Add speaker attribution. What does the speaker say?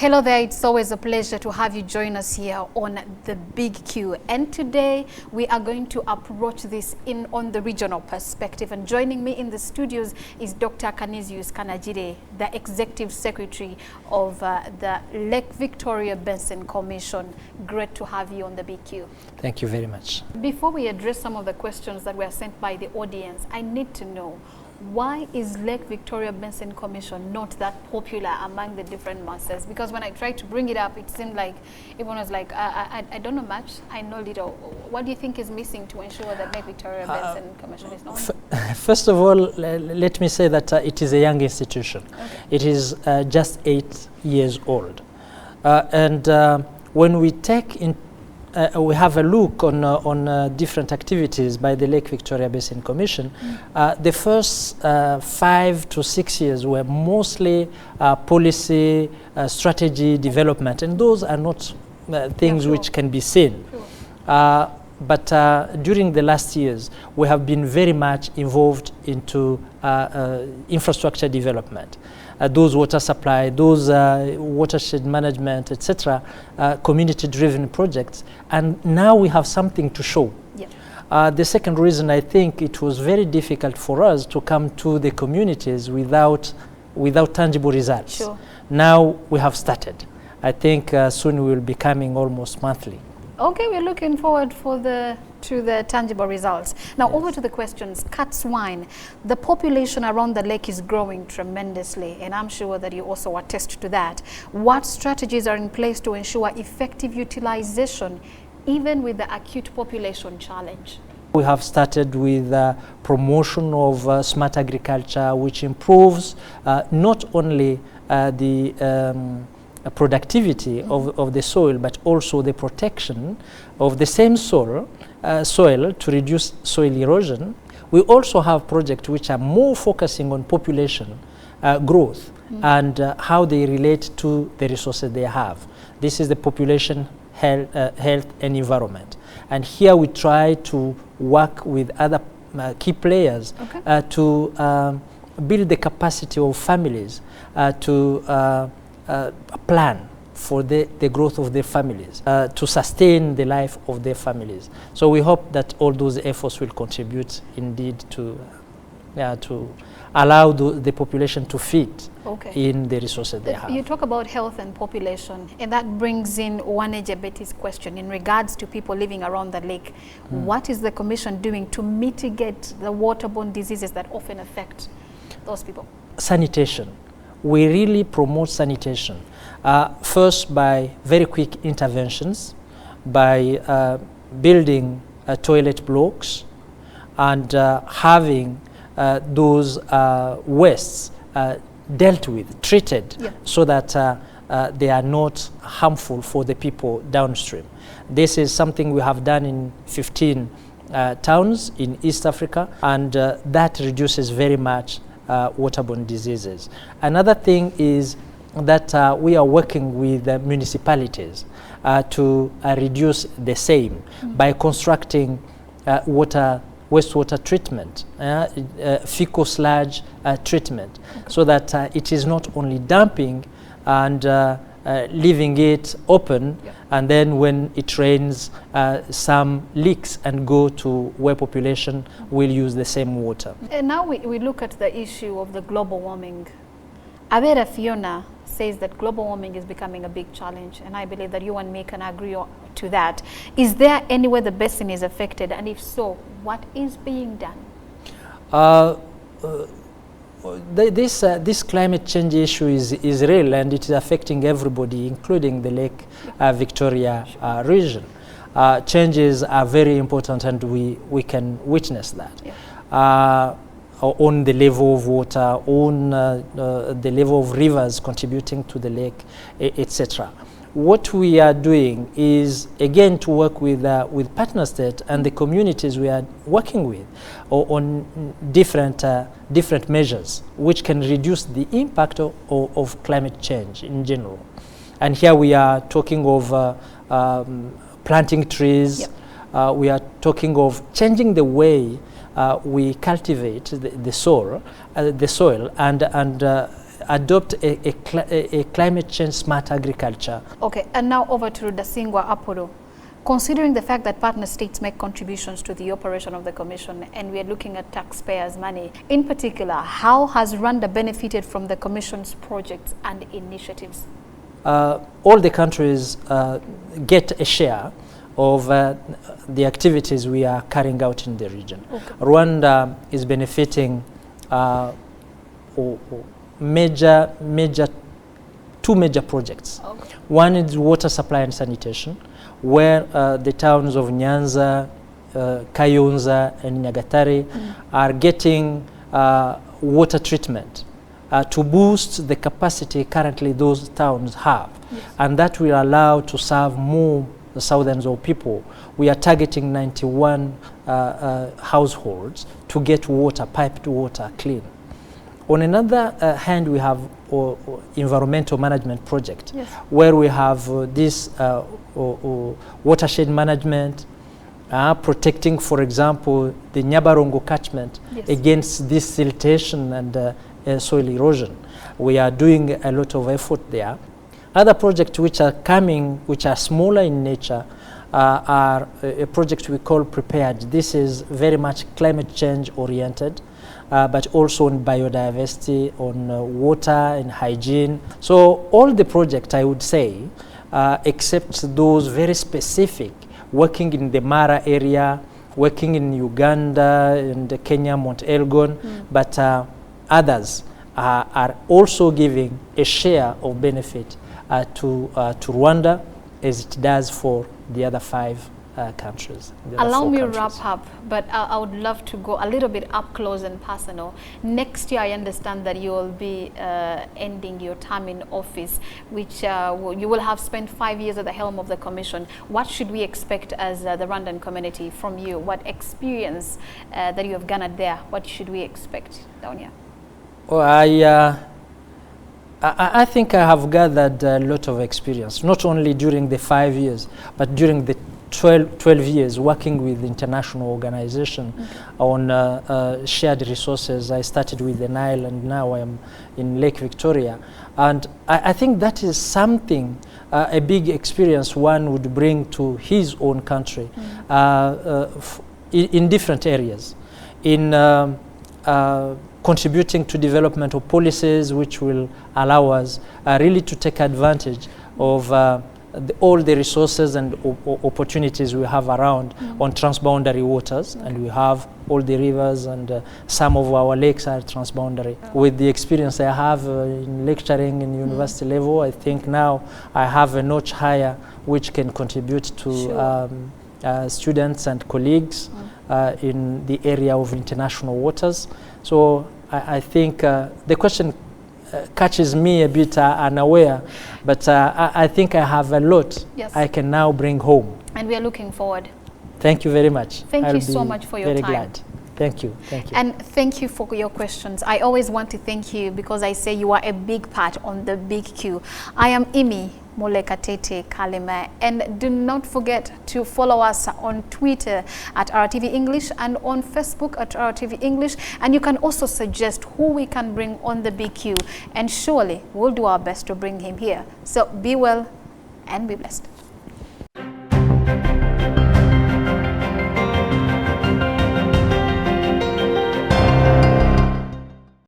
Speaker 1: Hello there, it's always a pleasure to have you join us here on The Big Q. And today we are going to approach this on the regional perspective. And joining me in the studios is Dr. Canisius Kanangire, the Executive Secretary of the Lake Victoria Basin Commission. Great to have you on The Big Q.
Speaker 2: Thank you very much.
Speaker 1: Before we address some of the questions that were sent by the audience, I need to know, why is Lake Victoria Basin Commission not that popular among the different masses? Because when I tried to bring it up, it seemed like everyone was like, I don't know much, I know little. What do you think is missing to ensure that Lake Victoria Basin Commission is known?
Speaker 2: First of all, let me say that it is a young institution. Okay. It is just 8 years old. When we take in we have a look on different activities by the Lake Victoria Basin Commission. The first 5 to 6 years were mostly policy, strategy, development, and those are not things which can be seen. But during the last years, we have been very much involved into infrastructure development. Those water supply, those watershed management, etc., community-driven projects, and now we have something to show. Yep. The second reason, I think it was very difficult for us to come to the communities without tangible results.
Speaker 1: Sure.
Speaker 2: Now we have started. I think soon we will be coming almost monthly.
Speaker 1: Okay, we're looking forward to the tangible results. Now, yes. Over to the questions. Cat swine. The population around the lake is growing tremendously, and I'm sure that you also attest to that. What strategies are in place to ensure effective utilization, even with the acute population challenge?
Speaker 2: We have started with promotion of smart agriculture, which improves not only the productivity of the soil, but also the protection of the same soil to reduce soil erosion. We also have projects which are more focusing on population growth and how they relate to the resources they have. This is the population health and environment. And here we try to work with other key players to build the capacity of families to plan for the growth of their families, to sustain the life of their families. So we hope that all those efforts will contribute indeed to allow the population to fit in the resources they have.
Speaker 1: You talk about health and population, and that brings in Waneja Betty's question in regards to people living around the lake. What is the Commission doing to mitigate the waterborne diseases that often affect those people?
Speaker 2: Sanitation. We really promote sanitation, first by very quick interventions, by building toilet blocks and having those wastes dealt with, treated, so that they are not harmful for the people downstream. This is something we have done in 15 towns in East Africa, and that reduces very much waterborne diseases. Another thing is that we are working with municipalities to reduce the same by constructing wastewater treatment, fecal sludge treatment, so that it is not only dumping and leaving it open, and then when it rains, some leaks and go to where population will use the same water.
Speaker 1: And now we look at the issue of the global warming. Abera Fiona says that global warming is becoming a big challenge, and I believe that you and me can agree to that. Is there anywhere the basin is affected, and if so, what is being done? This climate change issue is real, and it is affecting everybody, including the Lake Victoria region. Changes are very important, and we can witness that. On the level of water, on the level of rivers contributing to the lake, etc. What we are doing is, again, to work with partner states and the communities we are working with on different measures which can reduce the impact of climate change in general. And here we are talking of planting trees. We are talking of changing the way we cultivate the soil and
Speaker 2: adopt a climate change smart agriculture.
Speaker 3: Okay, and now over to Rudasingwa Apollo. Considering the fact that partner states make contributions to the operation of the Commission, and we are looking at taxpayers' money, in particular, how has Rwanda benefited from the Commission's projects and initiatives?
Speaker 2: All the countries get a share of the activities we are carrying out in the region. Okay. Rwanda is benefiting two major projects. Okay. One is water supply and sanitation, where the towns of Nyanza, Kayonza and Nyagatare are getting water treatment to boost the capacity currently those towns have. Yes. And that will allow to serve more thousands of people. We are targeting 91 households to get water, piped water, clean. On another hand, we have environmental management project, yes, where we have this watershed management, protecting, for example, the Nyabarongo catchment, yes, against this siltation and soil erosion. We are doing a lot of effort there. Other projects which are coming, which are smaller in nature, are a project we call Prepared. This is very much climate change oriented, but also on biodiversity, on water and hygiene. So all the projects, I would say, except those very specific, working in the Mara area, working in Uganda and Kenya, Mount Elgon, but others are also giving a share of benefit to Rwanda, as it does for the other 5 countries.
Speaker 3: Allow me to wrap up, but I would love to go a little bit up close and personal. Next year, I understand that you will be ending your term in office, which you will have spent 5 years at the helm of the Commission. What should we expect as the Rwandan community from you? What experience that you have garnered there? What should we expect down here?
Speaker 2: Well, I think I have gathered a lot of experience, not only during the 5 years, but during the 12 years working with international organizations on shared resources. I started with the Nile and now I am in Lake Victoria. And I think that is something, a big experience one would bring to his own country in different areas. In contributing to development of policies which will allow us really to take advantage of all the resources and opportunities we have around on transboundary waters, and we have all the rivers and some of our lakes are transboundary. With the experience I have in lecturing in university level, I think now I have a notch higher which can contribute to students and colleagues in the area of international waters. So I think the question catches me a bit unaware, but I think I have a lot I can now bring home.
Speaker 3: And we are looking forward.
Speaker 2: Thank you very much.
Speaker 3: Thank you so much for your time.
Speaker 2: Very glad. Thank you. Thank you.
Speaker 3: And thank you for your questions. I always want to thank you because I say you are a big part on the big Q. I am Imi Molekatete Kalema, and do not forget to follow us on Twitter at RTV English and on Facebook at RTV English, and you can also suggest who we can bring on the big Q, and surely we'll do our best to bring him here. So be well and be blessed.